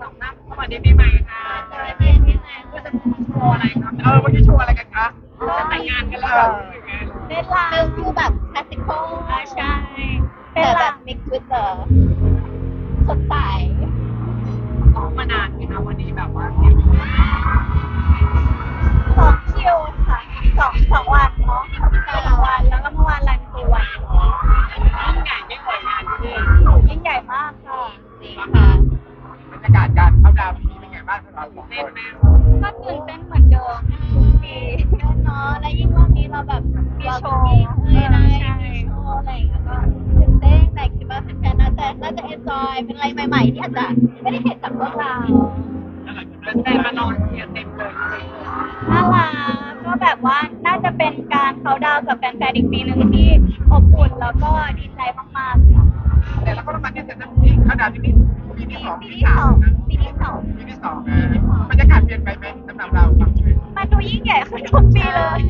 สองท่านสวัสดีปีใหม่ค่ะก็จะโชว์อะไรครับวันนี้โชว์อะไรกันคะแต่งงานกันแล้วเป็นลางฟิลแบบคลาสสิคอลใช่แต่แบบ mix with the สดใสซ้อมมานานไหมคะวันนี้แบบว่า2 คิวค่ะสองวันเนาะ2 วันแล้วก็เมื่อวานรันครูวันยิ่งใหญ่ไม่เคยงานที่นี่ ยิ่งใหญ่มากค่ะ จริงค่ะ บรรยากาศการเข้าดาวน์ปีนี้เป็นไงบ้างสำหรับเราเต้นไหม ก็ตื่นเต้นเหมือนเดิมทุกปี เนาะและยิ่งรอบนี้เราแบบ มีโชว์ เลยนะ ใช่ มีโชว์อะไรอย่างเงี้ยก็ตื่นเต้นแต่คิดว่าแฟนๆน่าจะ enjoy เป็นอะไรใหม่ๆที่อาจจะไม่ได้เห็นจากพวกเรา แต่มานอนเชียร์เต็มเลย น่ารักก็แบบว่าน่าจะเป็นการเขาน์ดาวน์กับแฟนๆอีกปีหนึ่งที่อบอุ่นแล้วก็ดีใจมากๆค่ะ แต่เราก็ต้องมาที่จะที่เข้าดาวน์ที่นี่ปีที่สอง ปีที่สองปีที่สอง ปีที่สองบรรยากาศเปลี่ยนไปไหมสำหรับเราบ้าง มันดูยิ่งใหญ่ขึ้นทุกปีเลย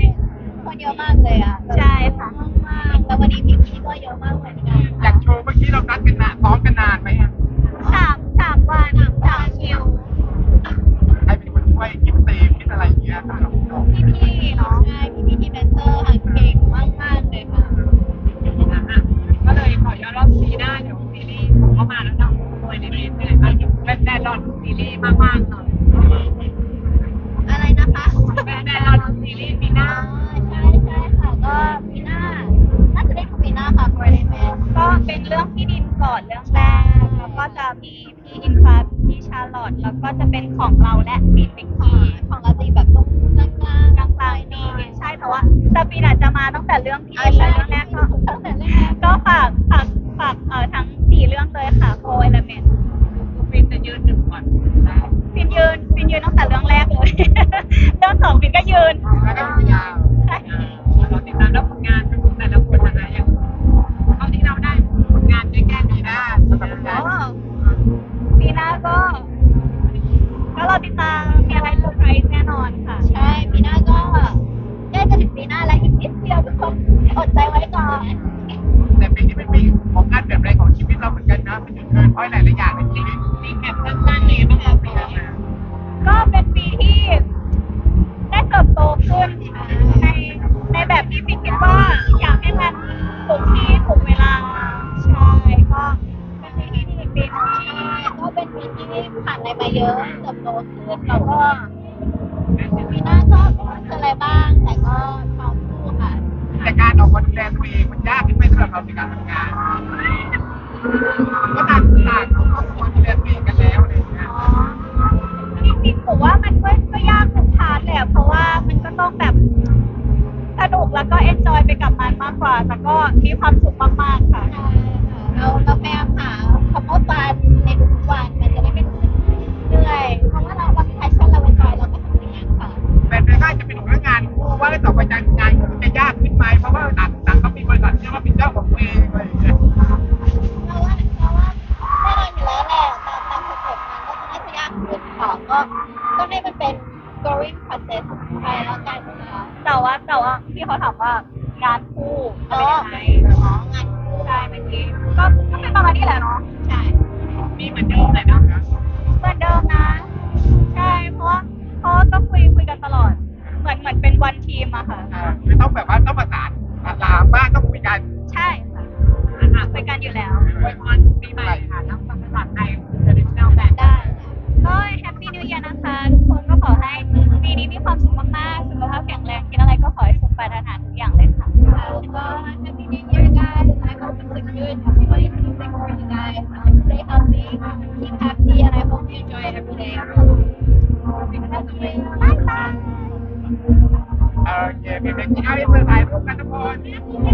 คนเยอะมากเลยอ่ะ ใช่ค่ะ มากแล้ววันนี้พี่ก็เยอะมากเหมือนกัน อยากโชว์เมื่อกี้เรานัดกันนานซ้อมกันนานไหมอ่ะ สามวัน3 คิว ใครเป็นคนช่วยคิดธีมคิดอะไรอย่างเงี้ยสำหรับเรา พี่ๆเนาะใช่พี่ทีมแดนเซอร์ค่ะเก่งมากๆเลยค่ะ ก็เลยขอย้อนรอบปีหน้าเดี๋ยวซีรีส์เข้ามาแล้วจะโดยในเมนเลยค่ะแฟนๆรอซีรีส์มากๆหน่อย อะไรนะคะ แฟนๆรอซีรีส์ปีหน้า ใช่ค่ะก็ปีหน้าน่าจะได้ดูปีหน้าค่ะ for the man ก็เป็นเรื่องพี่ดินก่อนเรื่องแรกแล้วก็จะมีพี่อินฟ้าพี่ชาร์ลอตแล้วก็จะเป็นของเราและบินเบกกี้ ของเราจะแบบตรงกลางกลางๆนี่ใช่แต่ว่าแต่ปีน่ะจะมาตั้งแต่เรื่องพี่อินและเรื่องแรกก็ ตั้งแต่แรก ก็ฝากทั้ง4 เรื่องเลยค่ะ Four Elements ฟินจะยืนหนึ่งก่อน ฟินยืนตั้งแต่เรื่องแรกเลย เรื่อง2ฟินก็ยืน แล้วก็ยาวเราติดตามแล้วผลงานแต่ละคนนะคะอย่างเท่าที่เราได้ผลงานได้แค่ปีหน้าสำหรับผลงาน ปีหน้าก็รอติดตามมีอะไรเซอร์ไพรส์แน่นอนค่ะ ใช่ปีหน้าก็ใกล้จะถึงปีหน้าแล้วอีกนิดเดียวทุกคนอดใจไว้ก่อน แต่ปีนี้เป็นปีของการเปลี่ยนแปลงของชีวิตเราเหมือนกันนะเป็นจุดเกินเพราะหลายๆอย่างในชีวิตมีแคปสั้นๆนี้บ้างครับปีนี้ ก็เป็นปีที่ได้เติบโตขึ้นในแบบที่ฟินคิดว่าอยากให้มันถูกที่ถูกเวลาใช่ก็เป็นปีที่ดีปีนึง ใช่ก็เป็นปีที่ผ่านอะไรมาเยอะเติบโตขึ้นแล้วก็ปีหน้าก็ไม่รู้จะอะไรบ้างแต่ก็พร้อมสู้ค่ะ แต่การออกมาดูแลตัวเองมันยากขึ้นไหมสำหรับเราในการทำงานก็ต่างครอบครัวดูแลตัวเองกันแล้วอะไรอย่างเงี้ย จริงๆผมว่ามันก็ยากทุกพาร์ทแหละเพราะว่ามันก็ต้องแบบสนุกแล้วก็เอนจอยไปกับมันมากกว่าแต่ก็มีความสุขมากๆค่ะ ใช่ค่ะเราพยายามหาคำว่าฟันในทุกๆวันมันจะได้ไม่รู้สึกเหนื่อยเพราะว่าเรามีแพชชั่นเราเอนจอยเราก็ทำอย่างนั้นค่ะ แต่ในบ้านจะเป็นเรื่องงานคู่ว่าต่อไปจะงานคู่จะยากขึ้นไหมเพราะว่าต่างก็มีบริษัทที่ว่าเป็นเจ้าของตัวเองอะไรอย่างเงี้ย เราว่าแน่นอนอยู่แล้วแหละตามสเต็ปมันก็จะน่าจะยากขึ้นค่ะก็ให้มันเป็น growing process ไปแล้วกันค่ะ แต่ว่าพี่เขาถามว่างานคู่จะเป็นยังไง งานคู่ ใช่เมื่อกี้ก็เป็นประมาณนี้แหละเนาะ ใช่ มีเหมือนเดิมเลยนะคะ เหมือนเดิมนะใช่เพราะว่าก็คุยกันตลอดเหมือนเป็นวันทีมอะค่ะ ไม่ต้องแบบว่าต้องประสานลามบ้างต้องคุยกัน ใช่ค่ะคุยกันอยู่แล้ว ไว้พรปีใหม่ค่ะทั้งภาษาไทย traditional แบบ ได้ ก็แฮปปี้นิว e a ย r นะคะทุกคนก็ขอให้ปีนี้มีความสุขมากๆสุขภาพแข็งแรงคิดอะไรก็ขอให้สมปรารถนาทุกอย่างเลยค่ะ ก็ Happy New Year guys I hope it's a good 2026 for you guys stay healthy keep happy and I hope you enjoy every day of your life bye bye โอเคเป็นเด็กที่เอาไปถ่ายรูปกันทุกคน